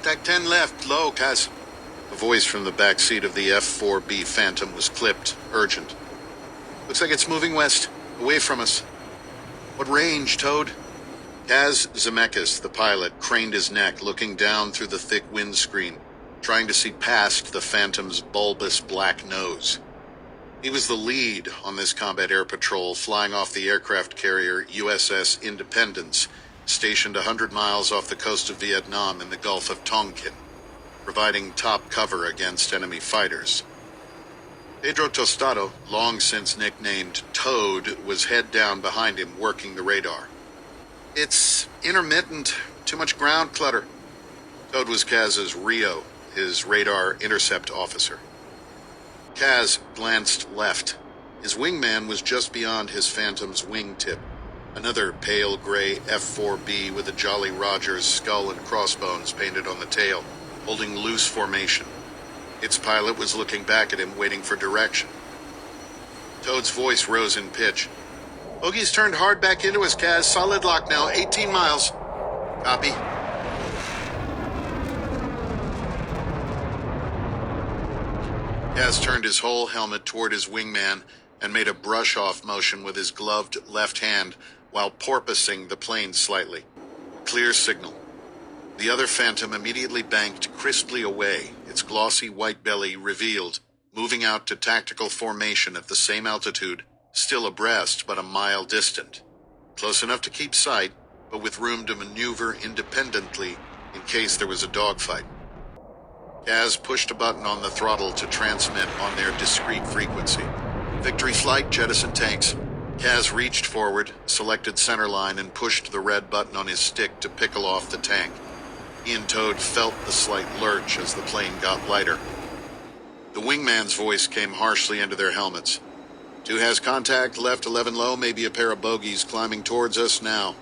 Contact 10 left, low, Kaz. A voice from the back seat of the F-4B Phantom was clipped, urgent. Looks like it's moving west, away from us. What range, Toad? Kaz Zemeckis, the pilot, craned his neck, looking down through the thick windscreen, trying to see past the Phantom's bulbous black nose. He was the lead on this combat air patrol, flying off the aircraft carrier USS Independence, stationed 100 miles off the coast of Vietnam in the Gulf of Tonkin, providing top cover against enemy fighters. Pedro Tostado, long since nicknamed Toad, was head down behind him, working the radar. It's intermittent. Too much ground clutter. Toad was Kaz's Rio, his radar intercept officer. Kaz glanced left. His wingman was just beyond his Phantom's wingtip, another pale gray F-4B with a Jolly Roger's skull and crossbones painted on the tail, holding loose formation. Its pilot was looking back at him, waiting for direction. Toad's voice rose in pitch. Bogey's turned hard back into us, Kaz. Solid lock now, 18 miles. Copy. Kaz turned his whole helmet toward his wingman and made a brush-off motion with his gloved left hand while porpoising the plane slightly. Clear signal. The other Phantom immediately banked crisply away, its glossy white belly revealed, moving out to tactical formation at the same altitude, still abreast but a mile distant. Close enough to keep sight, but with room to maneuver independently in case there was a dogfight. Kaz pushed a button on the throttle to transmit on their discrete frequency. Victory flight, jettison tanks. Kaz reached forward, selected centerline, and pushed the red button on his stick to pickle off the tank. He and Toad felt the slight lurch as the plane got lighter. The wingman's voice came harshly into their helmets. 2 has contact, left 11 low, maybe a pair of bogies climbing towards us now.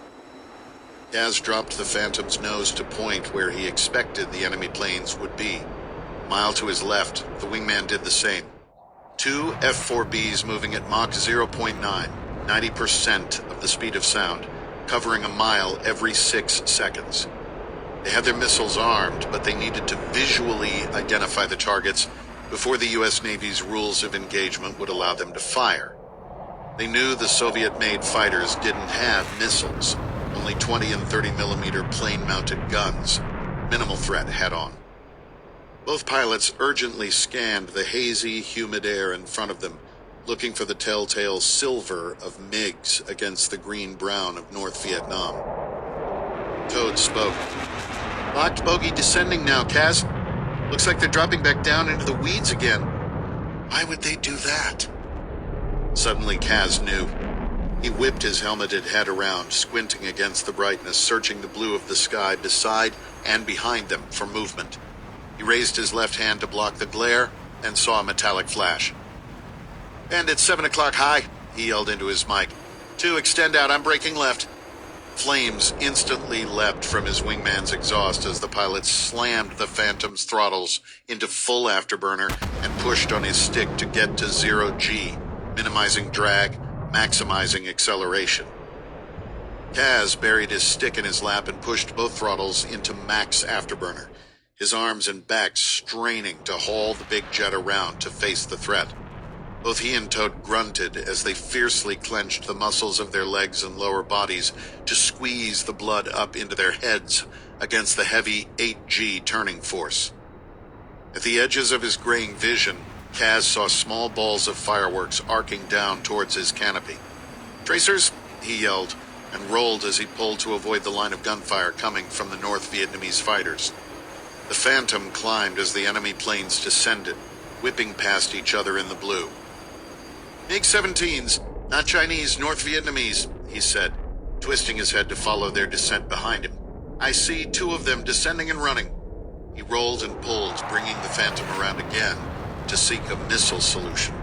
Kaz dropped the Phantom's nose to point where he expected the enemy planes would be. A mile to his left, the wingman did the same. 2 F-4Bs moving at Mach 0.9, 90% of the speed of sound, covering a mile every 6 seconds. They had their missiles armed, but they needed to visually identify the targets before the U.S. Navy's rules of engagement would allow them to fire. They knew the Soviet-made fighters didn't have missiles, only 20 and 30-millimeter plane-mounted guns, minimal threat head-on. Both pilots urgently scanned the hazy, humid air in front of them, looking for the telltale silver of MiGs against the green-brown of North Vietnam. Toad spoke. Locked bogey descending now, Kaz. Looks like they're dropping back down into the weeds again. Why would they do that? Suddenly, Kaz knew. He whipped his helmeted head around, squinting against the brightness, searching the blue of the sky beside and behind them for movement. He raised his left hand to block the glare and saw a metallic flash. Bandit 7 o'clock high, he yelled into his mic. 2, extend out, I'm braking left. Flames instantly leapt from his wingman's exhaust as the pilot slammed the Phantom's throttles into full afterburner and pushed on his stick to get to 0G, minimizing drag, maximizing acceleration. Kaz buried his stick in his lap and pushed both throttles into max afterburner, his arms and back straining to haul the big jet around to face the threat. Both he and Toad grunted as they fiercely clenched the muscles of their legs and lower bodies to squeeze the blood up into their heads against the heavy 8G turning force. At the edges of his graying vision, Kaz saw small balls of fireworks arcing down towards his canopy. Tracers, he yelled, and rolled as he pulled to avoid the line of gunfire coming from the North Vietnamese fighters. The Phantom climbed as the enemy planes descended, whipping past each other in the blue. MiG-17s, not Chinese, North Vietnamese, he said, twisting his head to follow their descent behind him. I see 2 of them descending and running. He rolled and pulled, bringing the Phantom around again to seek a missile solution.